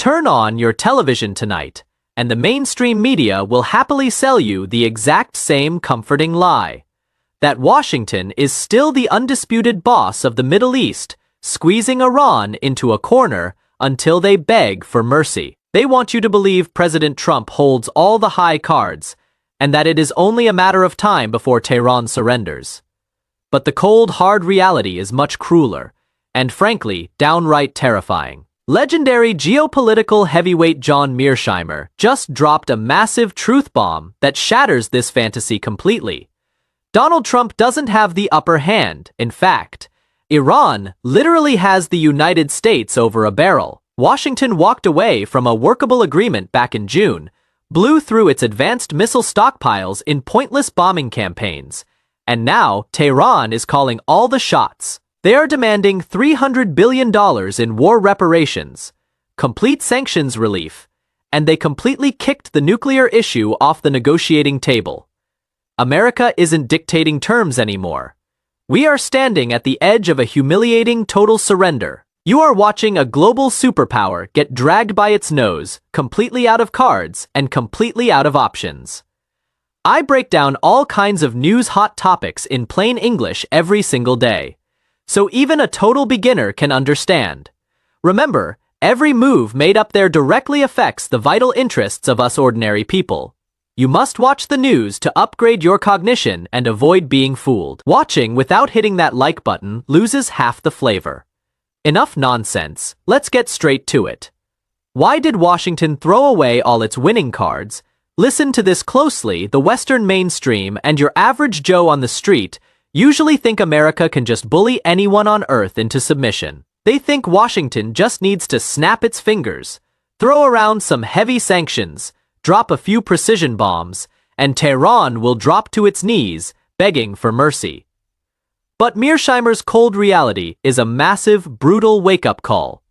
Turn on your television tonight, and the mainstream media will happily sell you the exact same comforting lie. That Washington is still the undisputed boss of the Middle East, squeezing Iran into a corner until they beg for mercy. They want you to believe President Trump holds all the high cards, and that it is only a matter of time before Tehran surrenders. But the cold, hard reality is much crueler, and frankly, downright terrifying. Legendary geopolitical heavyweight John Mearsheimer just dropped a massive truth bomb that shatters this fantasy completely. Donald Trump doesn't have the upper hand. In fact, Iran literally has the United States over a barrel. Washington walked away from a workable agreement back in June, blew through its advanced missile stockpiles in pointless bombing campaigns, and now Tehran is calling all the shots. They are demanding $300 billion in war reparations, complete sanctions relief, and they completely kicked the nuclear issue off the negotiating table. America isn't dictating terms anymore. We are standing at the edge of a humiliating total surrender. You are watching a global superpower get dragged by its nose, completely out of cards and completely out of options. I break down all kinds of news hot topics in plain English every single day, so even a total beginner can understand. Remember, every move made up there directly affects the vital interests of us ordinary people. You must watch the news to upgrade your cognition and avoid being fooled. Watching without hitting that like button loses half the flavor. Enough nonsense, let's get straight to it. Why did Washington throw away all its winning cards? Listen to this closely. The Western mainstream and your average Joe on the street usually think America can just bully anyone on earth into submission. They think Washington just needs to snap its fingers, throw around some heavy sanctions, drop a few precision bombs, and Tehran will drop to its knees, begging for mercy. But Mearsheimer's cold reality is a massive, brutal wake-up call.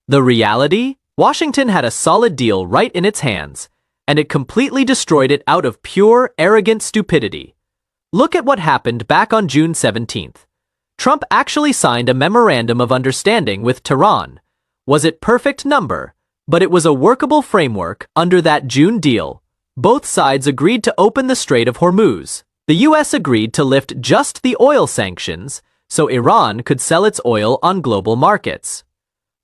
The reality? Washington had a solid deal right in its hands, and it completely destroyed it out of pure, arrogant stupidity. Look at what happened back on June 17th. Trump actually signed a memorandum of understanding with Tehran. Was it perfect? Number, but it was a workable framework. Under that June deal, both sides agreed to open the Strait of Hormuz. The US agreed to lift just the oil sanctions, so Iran could sell its oil on global markets.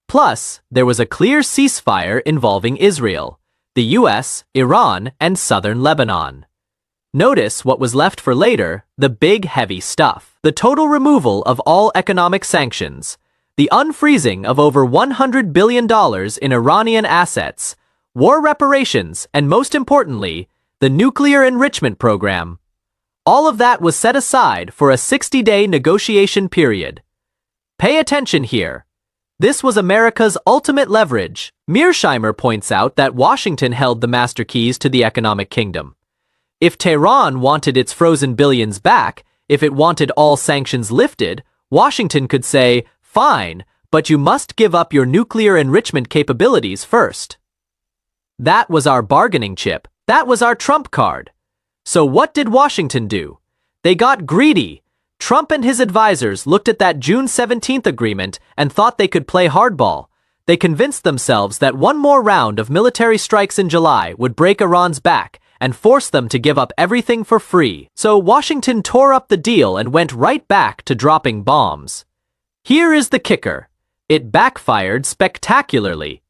Plus, there was a clear ceasefire involving Israel, the US, Iran, and southern Lebanon. Notice what was left for later, the big heavy stuff. The total removal of all economic sanctions, the unfreezing of over $100 billion in Iranian assets, war reparations, and most importantly, the nuclear enrichment program. All of that was set aside for a 60-day negotiation period. Pay attention here. This was America's ultimate leverage. Mearsheimer points out that Washington held the master keys to the economic kingdom. If Tehran wanted its frozen billions back, if it wanted all sanctions lifted, Washington could say, fine, but you must give up your nuclear enrichment capabilities first. That was our bargaining chip. That was our trump card. So what did Washington do? They got greedy. Trump and his advisors looked at that June 17th agreement and thought they could play hardball. They convinced themselves that one more round of military strikes in July would break Iran's back and force them to give up everything for free. So Washington tore up the deal and went right back to dropping bombs. Here is the kicker. It backfired spectacularly.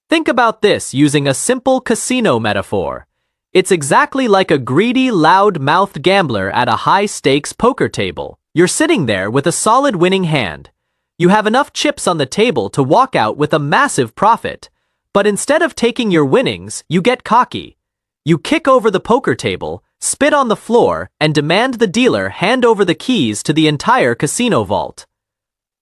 Think about this using a simple casino metaphor. It's exactly like a greedy, loud-mouthed gambler at a high-stakes poker table. You're sitting there with a solid winning hand. You have enough chips on the table to walk out with a massive profit. But instead of taking your winnings, you get cocky. You kick over the poker table, spit on the floor, and demand the dealer hand over the keys to the entire casino vault.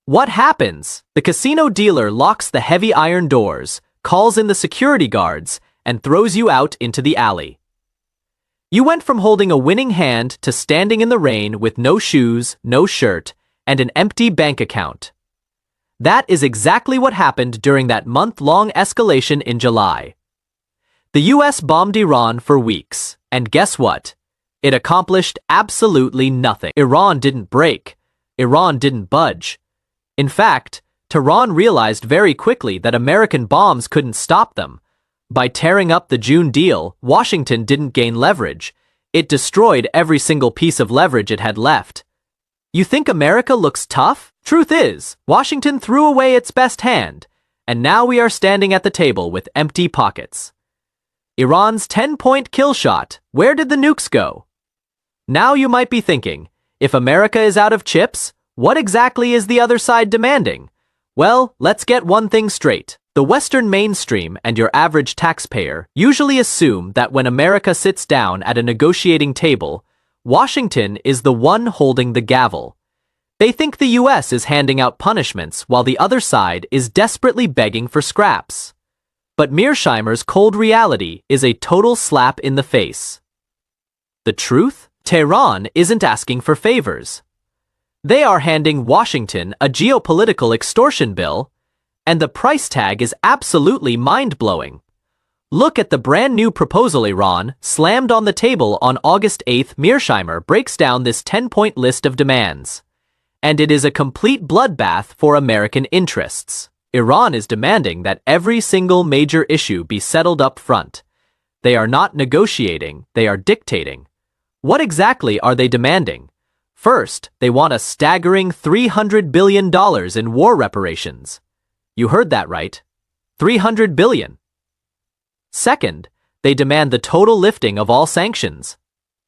What happens? The casino dealer locks the heavy iron doors, calls in the security guards, and throws you out into the alley. You went from holding a winning hand to standing in the rain with no shoes, no shirt, and an empty bank account. That is exactly what happened during that month-long escalation in July. The US bombed Iran for weeks, and guess what? It accomplished absolutely nothing. Iran didn't break. Iran didn't budge. In fact, Tehran realized very quickly that American bombs couldn't stop them. By tearing up the June deal, Washington didn't gain leverage. It destroyed every single piece of leverage it had left. You think America looks tough? Truth is, Washington threw away its best hand, and now we are standing at the table with empty pockets. Iran's 10-point kill shot. Where did the nukes go? Now you might be thinking, if America is out of chips, what exactly is the other side demanding? Well, let's get one thing straight. The Western mainstream and your average taxpayer usually assume that when America sits down at a negotiating table, Washington is the one holding the gavel. They think the US is handing out punishments while the other side is desperately begging for scraps. But Mearsheimer's cold reality is a total slap in the face. The truth? Tehran isn't asking for favors. They are handing Washington a geopolitical extortion bill, and the price tag is absolutely mind-blowing. Look at the brand new proposal Iran slammed on the table on August 8th. Mearsheimer breaks down this 10-point list of demands. And it is a complete bloodbath for American interests. Iran is demanding that every single major issue be settled up front. They are not negotiating, they are dictating. What exactly are they demanding? First, they want a staggering $300 billion in war reparations. You heard that right. $300 billion. Second, they demand the total lifting of all sanctions.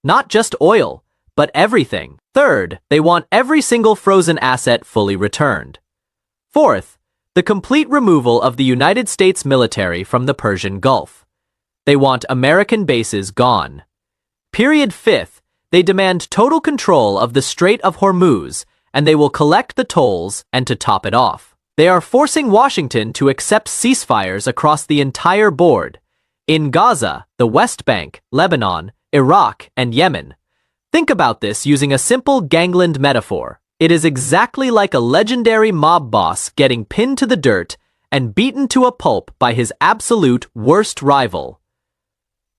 Not just oil, but everything. Third, they want every single frozen asset fully returned. Fourth, the complete removal of the United States military from the Persian Gulf. They want American bases gone. Fifth, they demand total control of the Strait of Hormuz, and they will collect the tolls, and to top it off, they are forcing Washington to accept ceasefires across the entire board. In Gaza, the West Bank, Lebanon, Iraq, and Yemen. Think about this using a simple gangland metaphor. It is exactly like a legendary mob boss getting pinned to the dirt and beaten to a pulp by his absolute worst rival.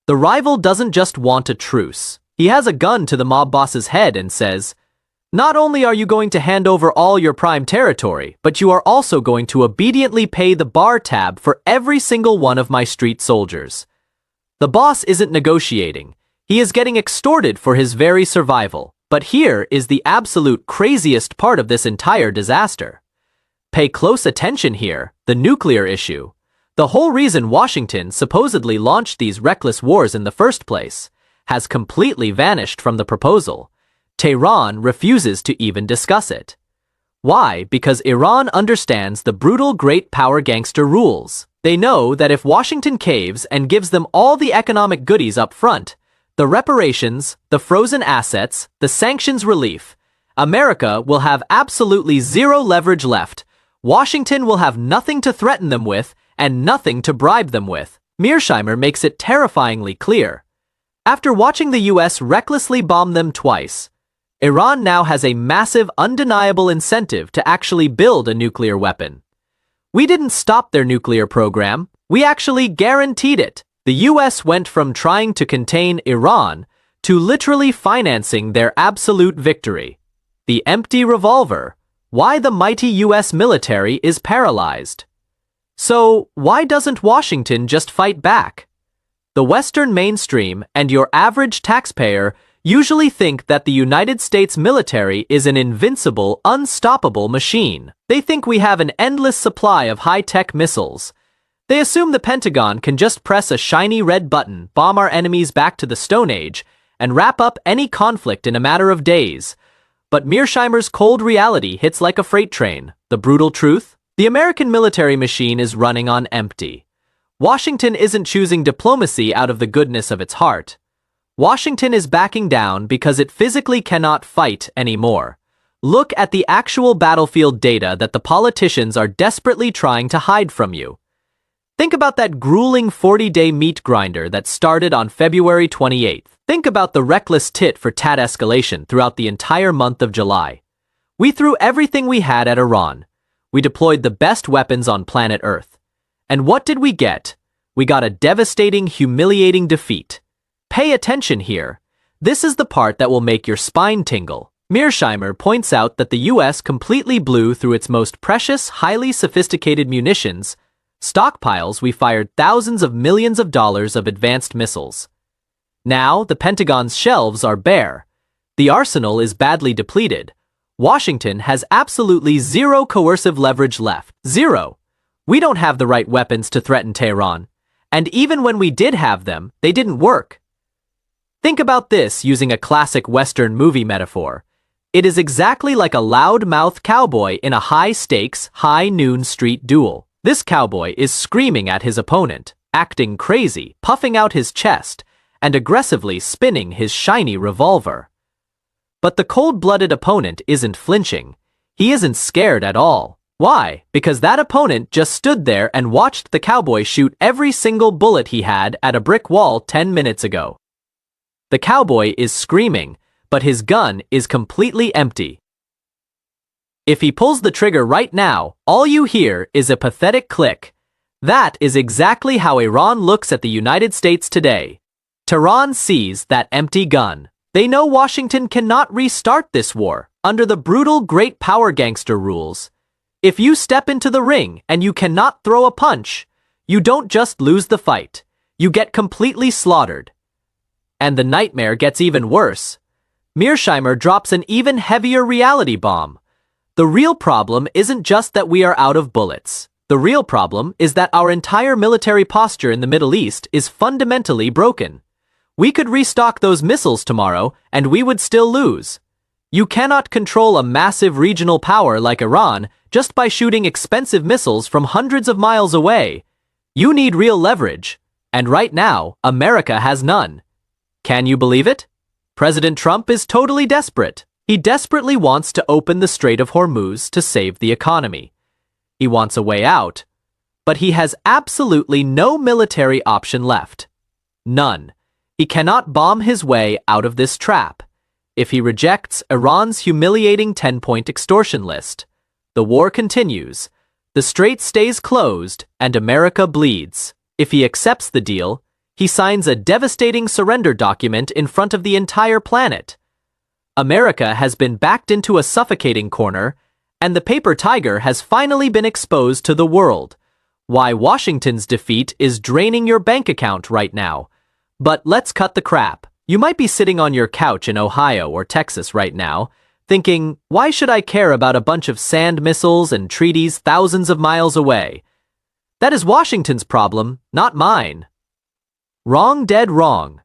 The rival doesn't just want a truce. He has a gun to the mob boss's head and says, "Not only are you going to hand over all your prime territory, but you are also going to obediently pay the bar tab for every single one of my street soldiers." The boss isn't negotiating. He is getting extorted for his very survival. But here is the absolute craziest part of this entire disaster. Pay close attention here, the nuclear issue. The whole reason Washington supposedly launched these reckless wars in the first place has completely vanished from the proposal. Tehran refuses to even discuss it. Why? Because Iran understands the brutal great power gangster rules. They know that if Washington caves and gives them all the economic goodies up front, the reparations, the frozen assets, the sanctions relief, America will have absolutely zero leverage left. Washington will have nothing to threaten them with and nothing to bribe them with. Mearsheimer makes it terrifyingly clear. After watching the US recklessly bomb them twice, Iran now has a massive, undeniable incentive to actually build a nuclear weapon. We didn't stop their nuclear program, we actually guaranteed it. The US went from trying to contain Iran to literally financing their absolute victory. The empty revolver. Why the mighty US military is paralyzed. So, why doesn't Washington just fight back? The Western mainstream and your average taxpayer usually think that the United States military is an invincible, unstoppable machine. They think we have an endless supply of high-tech missiles. They assume the Pentagon can just press a shiny red button, bomb our enemies back to the Stone Age, and wrap up any conflict in a matter of days. But Mearsheimer's cold reality hits like a freight train. The brutal truth? The American military machine is running on empty. Washington isn't choosing diplomacy out of the goodness of its heart. Washington is backing down because it physically cannot fight anymore. Look at the actual battlefield data that the politicians are desperately trying to hide from you. Think about that grueling 40-day meat grinder that started on February 28th. Think about the reckless tit-for-tat escalation throughout the entire month of July. We threw everything we had at Iran. We deployed the best weapons on planet Earth. And what did we get? We got a devastating, humiliating defeat. Pay attention here. This is the part that will make your spine tingle. Mearsheimer points out that the US completely blew through its most precious, highly sophisticated munitions stockpiles. We fired thousands of millions of dollars of advanced missiles. Now, the Pentagon's shelves are bare. The arsenal is badly depleted. Washington has absolutely zero coercive leverage left. Zero. We don't have the right weapons to threaten Tehran. And even when we did have them, they didn't work. Think about this using a classic Western movie metaphor. It is exactly like a loud-mouthed cowboy in a high-stakes, high-noon street duel. This cowboy is screaming at his opponent, acting crazy, puffing out his chest, and aggressively spinning his shiny revolver. But the cold-blooded opponent isn't flinching. He isn't scared at all. Why? Because that opponent just stood there and watched the cowboy shoot every single bullet he had at a brick wall 10 minutes ago. The cowboy is screaming, but his gun is completely empty. If he pulls the trigger right now, all you hear is a pathetic click. That is exactly how Iran looks at the United States today. Tehran sees that empty gun. They know Washington cannot restart this war under the brutal Great Power Gangster Rules. If you step into the ring and you cannot throw a punch, you don't just lose the fight, you get completely slaughtered. And the nightmare gets even worse. Mearsheimer drops an even heavier reality bomb. The real problem isn't just that we are out of bullets. The real problem is that our entire military posture in the Middle East is fundamentally broken. We could restock those missiles tomorrow, and we would still lose. You cannot control a massive regional power like Iran just by shooting expensive missiles from hundreds of miles away. You need real leverage, and right now, America has none. Can you believe it? President Trump is totally desperate. He desperately wants to open the Strait of Hormuz to save the economy. He wants a way out, but he has absolutely no military option left. None. He cannot bomb his way out of this trap. If he rejects Iran's humiliating 10-point extortion list, the war continues, the strait stays closed, and America bleeds. If he accepts the deal, he signs a devastating surrender document in front of the entire planet. America has been backed into a suffocating corner, and the paper tiger has finally been exposed to the world. Why Washington's defeat is draining your bank account right now. But let's cut the crap. You might be sitting on your couch in Ohio or Texas right now, thinking, why should I care about a bunch of sand missiles and treaties thousands of miles away? That is Washington's problem, not mine. Wrong, dead wrong.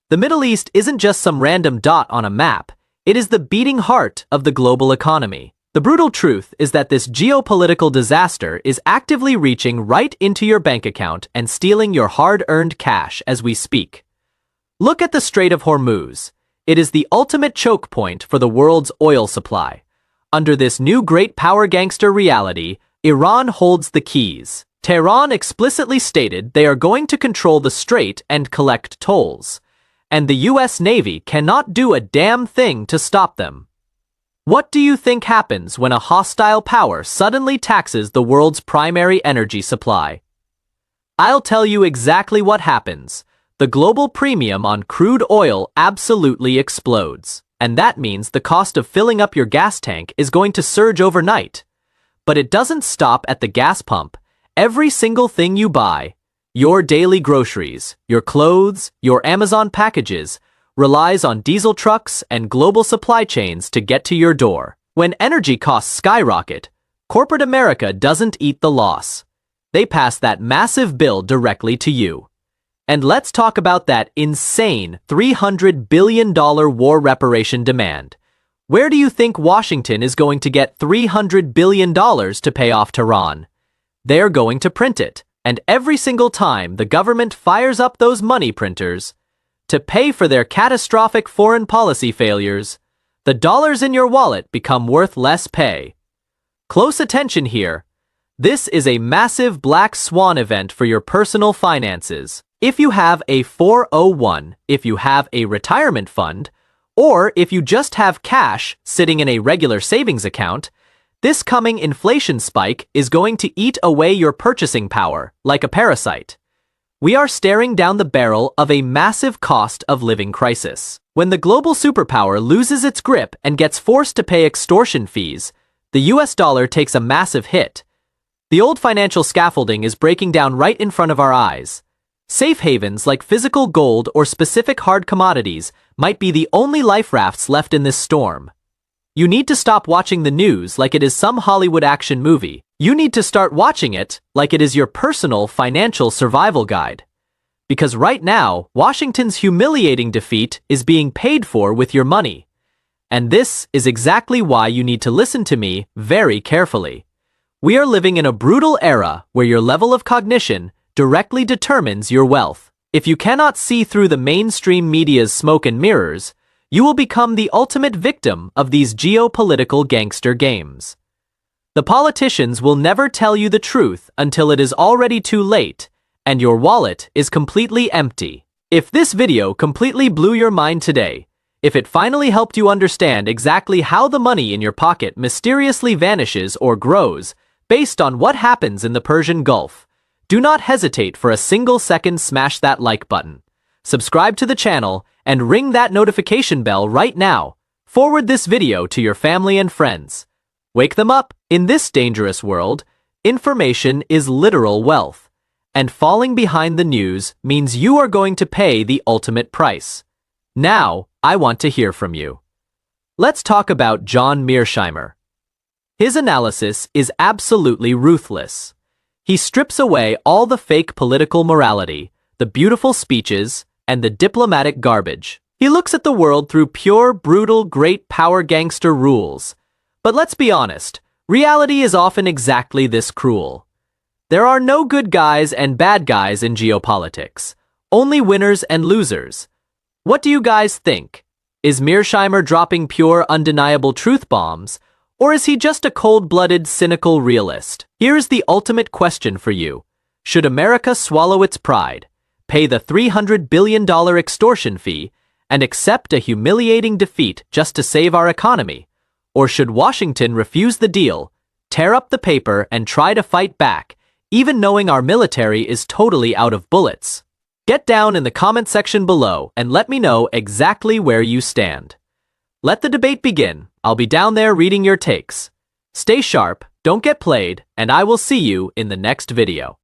The Middle East isn't just some random dot on a map. It is the beating heart of the global economy. The brutal truth is that this geopolitical disaster is actively reaching right into your bank account and stealing your hard-earned cash as we speak. Look at the Strait of Hormuz. It is the ultimate choke point for the world's oil supply. Under this new great power gangster reality, Iran holds the keys. Tehran explicitly stated they are going to control the strait and collect tolls. And the US Navy cannot do a damn thing to stop them. What do you think happens when a hostile power suddenly taxes the world's primary energy supply? I'll tell you exactly what happens. The global premium on crude oil absolutely explodes. And that means the cost of filling up your gas tank is going to surge overnight. But it doesn't stop at the gas pump. Every single thing you buy, your daily groceries, your clothes, your Amazon packages, relies on diesel trucks and global supply chains to get to your door. When energy costs skyrocket, corporate America doesn't eat the loss. They pass that massive bill directly to you. And let's talk about that insane $300 billion war reparation demand. Where do you think Washington is going to get $300 billion to pay off Tehran? They're going to print it. And every single time the government fires up those money printers to pay for their catastrophic foreign policy failures, the dollars in your wallet become worth less pay. Close attention here. This is a massive black swan event for your personal finances. If you have a 401, if you have a retirement fund, or if you just have cash sitting in a regular savings account, this coming inflation spike is going to eat away your purchasing power like a parasite. We are staring down the barrel of a massive cost of living crisis. When the global superpower loses its grip and gets forced to pay extortion fees, the US dollar takes a massive hit. The old financial scaffolding is breaking down right in front of our eyes. Safe havens like physical gold or specific hard commodities might be the only life rafts left in this storm. You need to stop watching the news like it is some Hollywood action movie. You need to start watching it like it is your personal financial survival guide. Because right now, Washington's humiliating defeat is being paid for with your money. And this is exactly why you need to listen to me very carefully. We are living in a brutal era where your level of cognition directly determines your wealth. If you cannot see through the mainstream media's smoke and mirrors, you will become the ultimate victim of these geopolitical gangster games. The politicians will never tell you the truth until it is already too late, and your wallet is completely empty. If this video completely blew your mind today, if it finally helped you understand exactly how the money in your pocket mysteriously vanishes or grows based on what happens in the Persian Gulf, do not hesitate for a single second. Smash that like button. Subscribe to the channel and ring that notification bell right now. Forward this video to your family and friends. Wake them up. In this dangerous world, information is literal wealth, and falling behind the news means you are going to pay the ultimate price. Now, I want to hear from you. Let's talk about John Mearsheimer. His analysis is absolutely ruthless. He strips away all the fake political morality, the beautiful speeches, and the diplomatic garbage. He looks at the world through pure, brutal, great power gangster rules. But let's be honest, reality is often exactly this cruel. There are no good guys and bad guys in geopolitics, only winners and losers. What do you guys think? Is Mearsheimer dropping pure, undeniable truth bombs, or is he just a cold-blooded, cynical realist? Here's the ultimate question for you. Should America swallow its pride, pay the $300 billion extortion fee, and accept a humiliating defeat just to save our economy? Or should Washington refuse the deal, tear up the paper, and try to fight back, even knowing our military is totally out of bullets? Get down in the comment section below and let me know exactly where you stand. Let the debate begin. I'll be down there reading your takes. Stay sharp, don't get played, and I will see you in the next video.